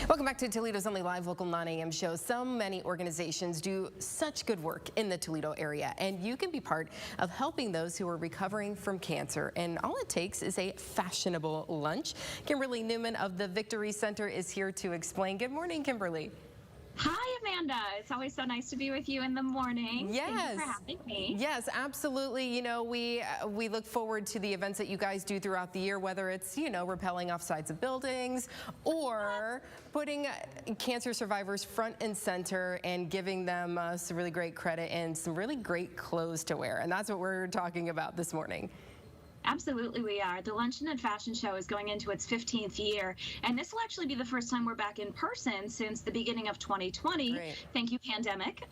Welcome back to Toledo's only live local 9 a.m. show. So many organizations do such good work in the Toledo area, and you can be part of helping those who are recovering from cancer. And all it takes is a fashionable lunch. Kimberly Newman of the Victory Center is here to explain. Good morning, Kimberly. Hi, Amanda. It's always so nice to be with you in the morning. Yes. Thank you for having me. Yes, absolutely. You know, we look forward to the events that you guys do throughout the year, whether it's, rappelling off sides of buildings or putting cancer survivors front and center and giving them some really great credit and some really great clothes to wear. And that's what we're talking about this morning. Absolutely, we are. The Luncheon and Fashion Show is going into its 15th year, and this will actually be the first time we're back in person since the beginning of 2020. Great. Thank you, pandemic.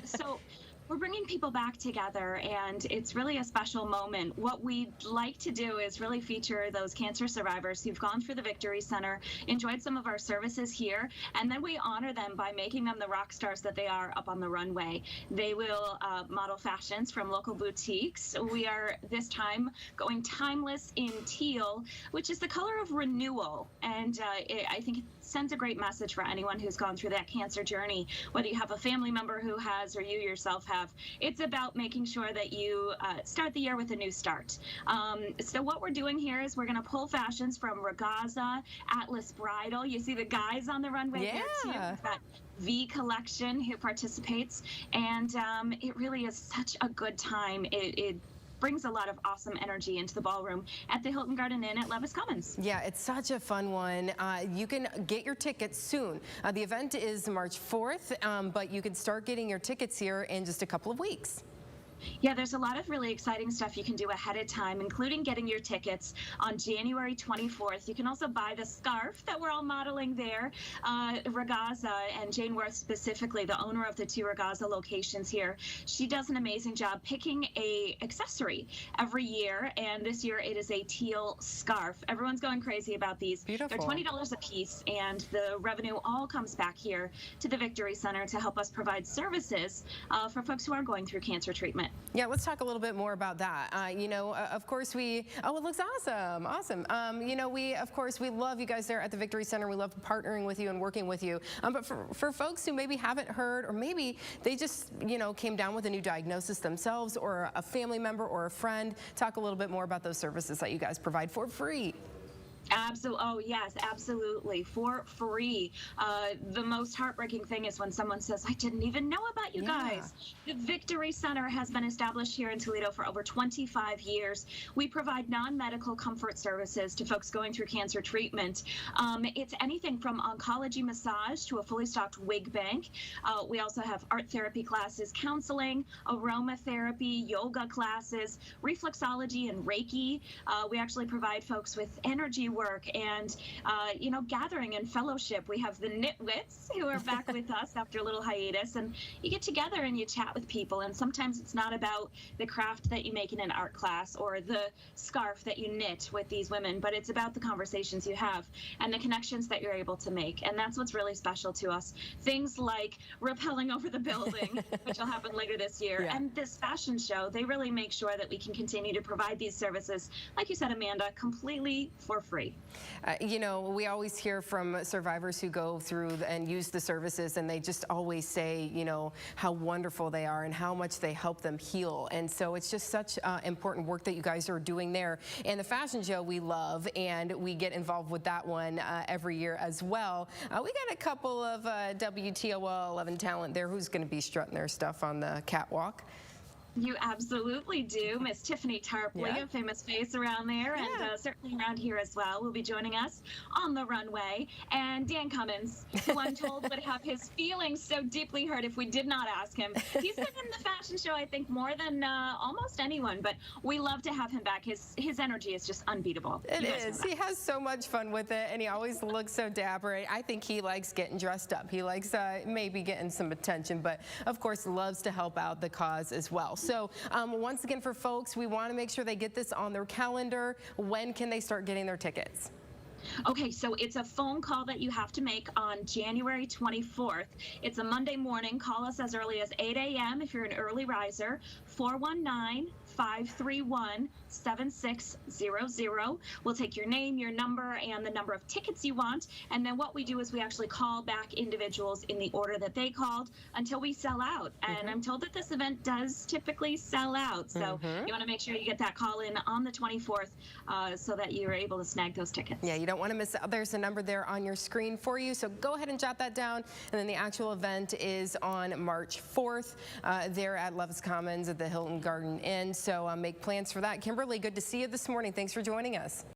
So we're bringing people back together, and it's really a special moment. What we'd like to do is really feature those cancer survivors who've gone through the Victory Center, enjoyed some of our services here, and then we honor them by making them the rock stars that they are up on the runway. They will model fashions from local boutiques. We are this time going timeless in teal, which is the color of renewal, and I think it sends a great message for anyone who's gone through that cancer journey, whether you have a family member who has or you yourself have. It's about making sure that you start the year with a new start. So what we're doing here is we're going to pull fashions from Ragazza, Atlas Bridal. You see the guys on the runway there too. We've got V Collection who participates, and it really is such a good time. It brings a lot of awesome energy into the ballroom at the Hilton Garden Inn at Levis Commons. Yeah, it's such a fun one. You can get your tickets soon. The event is March 4th, but you can start getting your tickets here in just a couple of weeks. Yeah, there's a lot of really exciting stuff you can do ahead of time, including getting your tickets on January 24th. You can also buy the scarf that we're all modeling there. Ragazza, and Jane Worth specifically, the owner of the two Ragazza locations here, she does an amazing job picking a accessory every year, and this year it is a teal scarf. Everyone's going crazy about these. Beautiful. They're $20 a piece, and the revenue all comes back here to the Victory Center to help us provide services for folks who are going through cancer treatment. Yeah, let's talk a little bit more about that. Of course it looks awesome, awesome. Of course, we love you guys there at the Victory Center. We love partnering with you and working with you. But for folks who maybe haven't heard, or maybe they just, came down with a new diagnosis themselves, or a family member or a friend, talk a little bit more about those services that you guys provide for free. Absolutely. Oh, yes, absolutely. For free. The most heartbreaking thing is when someone says, I didn't even know about you guys. The Victory Center has been established here in Toledo for over 25 years. We provide non-medical comfort services to folks going through cancer treatment. It's anything from oncology massage to a fully stocked wig bank. We also have art therapy classes, counseling, aromatherapy, yoga classes, reflexology, and Reiki. We actually provide folks with energy work and gathering and fellowship. We have the Knitwits who are back with us after a little hiatus, and you get together and you chat with people, and sometimes it's not about the craft that you make in an art class or the scarf that you knit with these women, but it's about the conversations you have and the connections that you're able to make, and that's what's really special to us. Things like rappelling over the building, which will happen later this year, and this fashion show, they really make sure that we can continue to provide these services, like you said, Amanda, completely for free. We always hear from survivors who go through and use the services, and they just always say, how wonderful they are and how much they help them heal. And so it's just such important work that you guys are doing there. And the fashion show we love, and we get involved with that one every year as well. We got a couple of WTOL 11 talent there who's going to be strutting their stuff on the catwalk. You absolutely do. Miss Tiffany Tarpley, a famous face around there, and certainly around here as well, will be joining us on the runway. And Dan Cummins, who I'm told would have his feelings so deeply hurt if we did not ask him. He's been in the fashion show, I think, more than almost anyone, but we love to have him back. His energy is just unbeatable. It is. He has so much fun with it, and he always looks so dapper. I think he likes getting dressed up. He likes maybe getting some attention, but of course loves to help out the cause as well. So once again, for folks, we want to make sure they get this on their calendar. When can they start getting their tickets? Okay, so it's a phone call that you have to make on January 24th. It's a Monday morning. Call us as early as 8 a.m. if you're an early riser, 419 531-7600. We'll take your name, your number, and the number of tickets you want. And then what we do is we actually call back individuals in the order that they called until we sell out. And I'm told that this event does typically sell out. So you want to make sure you get that call in on the 24th so that you're able to snag those tickets. Yeah, you don't want to miss out. There's a number there on your screen for you. So go ahead and jot that down. And then the actual event is on March 4th there at Levis Commons at the Hilton Garden Inn. So make plans for that. Kimberly, good to see you this morning. Thanks for joining us.